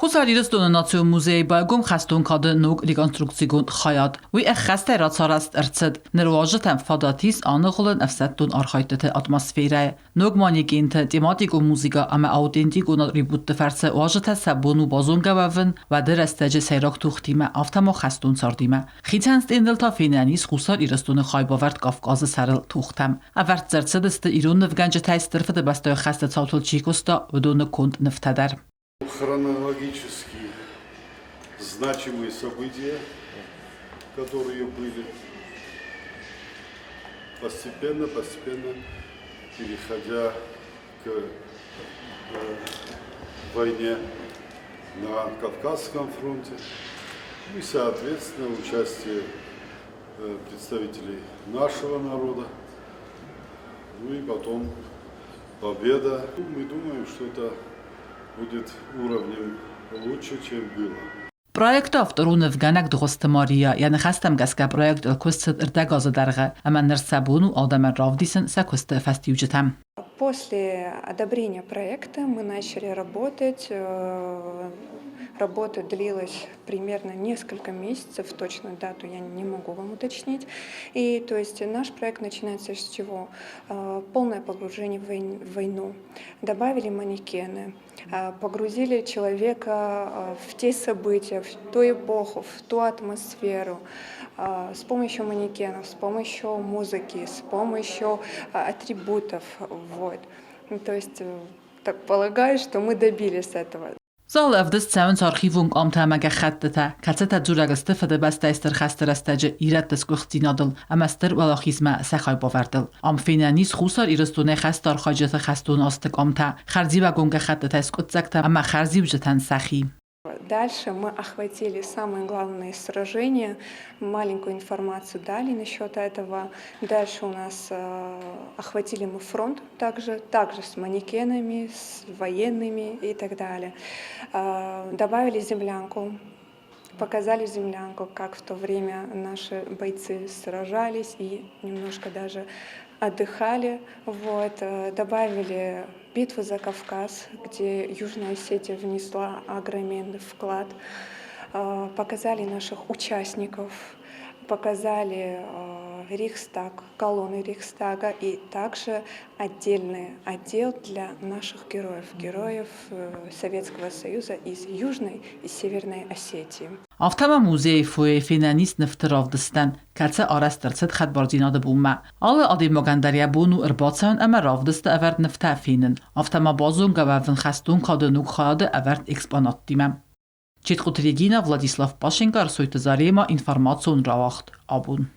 Խուսարիրստոնը նացիոն մուզեի բայգում խաստուն կադը նոգ ռեկոնստրուկցիգուն խայատ։ Ուի խաստը ռացարաստ ըրցդ։ Նրվաժը տեմ ֆադատիս անըղլն əfsəttun arxaytı atmosferaya. Նոգ մանիկինտը տեմատիկ ու մուզիկա ամə authentik ու ռիբուտը ֆərsə ուաժը սաբուն ու բազուն գավավն və դրստեջը սերոք թուղթիմə ավտամո խաստուն ծարդիմə։ Խիցանս տենդելտա ֆինանիս խուսարիրստոնը խայբավարտ Կավկազը սարել թուղթամ։ Ավարտ ծրցդստը իրուն նվգանջը թայստրֆը դբաստոյ խաստը ծավթուլ չիկոստա վդոնը կոնտ նվթադար։ Хронологически значимые события, которые были, постепенно переходя к войне на Кавказском фронте и, соответственно, участие представителей нашего народа, ну и потом победа. Мы думаем, что это будет уровнем лучше, чем было. Проект автору Невганак Дгостемария, я нахастам гаска проект Костет Ирдагаза Дарга, Аманер Сабуну, Алдамер Равдисен, Сакосте Фастиуджетам. После одобрения проекта мы начали работать. Работа длилась примерно несколько месяцев, точную дату я не могу вам уточнить. И то есть наш проект начинается с чего? Полное погружение в войну. Добавили манекены, погрузили человека в те события, в ту эпоху, в ту атмосферу. С помощью манекенов, с помощью музыки, с помощью атрибутов. Вот. То есть так полагаю, что мы добились этого. Zal evdes tsavens archivung amtamage khatteta katseta juragste fede basteister khasterastage irat deskuxtinadel amaster walachizma saxay bavardel am finanis khusar irstune khastar khajata khastun astek amta kharziba gonga khatteta skutzakta amma kharzibjatan saxi. Дальше мы охватили самые главные сражения, маленькую информацию дали насчет этого. Дальше у нас охватили мы фронт также с манекенами, с военными и так далее. Добавили землянку, показали землянку, как в то время наши бойцы сражались и немножко даже отдыхали. Вот. Добавили битву за Кавказ, где Южная Осетия внесла огроменный вклад. Показали наших участников, показали Рейхстаг, колонны Рейхстага и также отдельный отдел для наших героев Советского Союза из Южной и Северной Осетии. Автама музей фуе финанist нефтравдстан каца арастерцет хатбардинада бума alle adi magandaria bunu erbotsan ama ravdste avert nefta finen автама базун гававн хастун каденук хade avert exponat dimam Читхутрегина Владислав Пашенко арсуйте зарема информацион равахт абун